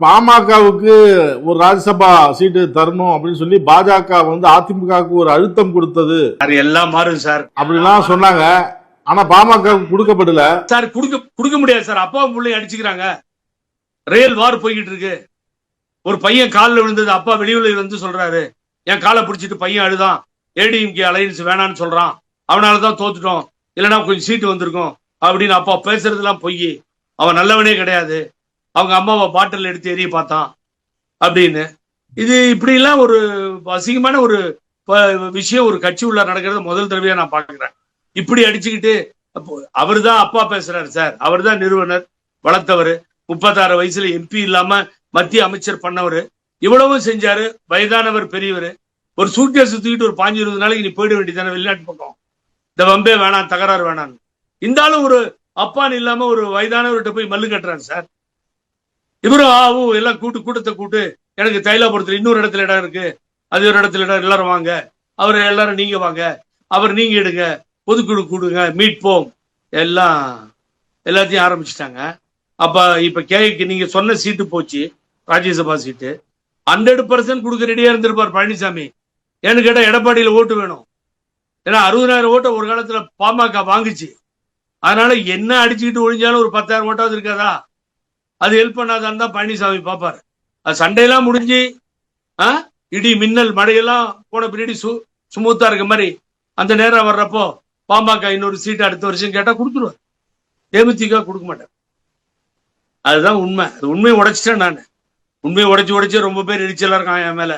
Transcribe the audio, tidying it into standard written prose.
பாமகவுக்கு ஒரு ராஜ்யசபா சீட்டு தரணும் அப்படின்னு சொல்லி பாஜக அதிமுகவுக்கு ஒரு அழுத்தம் கொடுத்தது எல்லாம் மாறும் சார் அப்படிலாம் சொன்னாங்க. ஆனா பாமக கொடுக்கப்படல சார். கொடுக்க முடியாது சார். அப்பா பிள்ளைய அடிச்சுக்கிறாங்க. ரியல் வார் போய்கிட்டு இருக்கு. ஒரு பையன் காலில் விழுந்தது, அப்பா வெளியுலகில் வந்து சொல்றாரு, என் காலை பிடிச்சிட்டு பையன் அழுதான், ஏடிஎம்கே அலையன்ஸ் வேணான்னு சொல்றான், அவனாலதான் தோத்துட்டோம், இல்லைன்னா கொஞ்சம் சீட்டு வந்திருக்கும் அப்படின்னு அப்பா பேசுறதுலாம் பொய். அவன் நல்லவனே கிடையாது, அவங்க அம்மாவை பாட்டில் எடுத்து எரிய பார்த்தான் அப்படின்னு. இது இப்படி எல்லாம் ஒரு அசிங்கமான ஒரு விஷயம் ஒரு கட்சி உள்ள நடக்கிறது முதல் தடவையா நான் பாக்குறேன். இப்படி அடிச்சுக்கிட்டு அவரு தான் அப்பா பேசுறாரு சார். அவர் தான் நிறுவனர், வளர்த்தவர், 36 வயசுல எம்பி இல்லாம மத்திய அமைச்சர் பண்ணவர், இவ்வளவும் செஞ்சாரு. வயதானவர், பெரியவர். ஒரு சூட்கேஸ் தூக்கிட்டு ஒரு 15-20 நாளைக்கு நீ போயிட வேண்டியதானே வெளிநாட்டு பக்கம். இந்த வம்பே வேணாம், தகராறு வேணாம். இந்த ஆளும் ஒரு அப்பான்னு இல்லாம ஒரு வயதானவர்கிட்ட போய் மல்லு கட்டுறாரு சார். இவரும் ஆவும் எல்லாம் கூட்டத்தை கூட்டு, எனக்கு தைலாபுரத்துல இன்னொரு இடத்துல இடம் இருக்கு, அது ஒரு இடத்துல இடம், எல்லாரும் வாங்க, அவர் எல்லாரும் நீங்க வாங்க, அவர் நீங்க எடுங்க, பொதுக்குழு கூடுங்க, மீட் போம், எல்லாத்தையும் ஆரம்பிச்சுட்டாங்க. அப்ப இப்ப கேக்கு நீங்க சொன்ன சீட்டு போச்சு, ராஜ்யசபா சீட்டு 100% கொடுக்க ரெடியா இருந்திருப்பார் பழனிசாமி. ஏன்னு கேட்டா எடப்பாடியில ஓட்டு வேணும். ஏன்னா 60,000 ஓட்டை ஒரு காலத்துல பாமக வாங்குச்சு. அதனால என்ன அடிச்சுக்கிட்டு ஒழிஞ்சாலும் ஒரு 10,000 ஓட்டாவது இருக்காதா, அது ஹெல்ப் பண்ணாதான் தான் பழனிசாமி பாப்பாரு. அது சண்டையெல்லாம் முடிஞ்சு இடி மின்னல் மழையெல்லாம் போன பின்னாடி சுமூத்தா இருக்க மாதிரி அந்த நேரம் வர்றப்போ பாமக இன்னொரு சீட்டு அடுத்த வருஷம் கேட்டா கொடுத்துருவார். தேமுதிக கொடுக்க மாட்டேன். அதுதான் உண்மை. அது உண்மையை உடைச்சிட்டேன் நான். உண்மையை உடைச்சு ரொம்ப பேர் எரிச்சலா இருக்கான் என் மேல.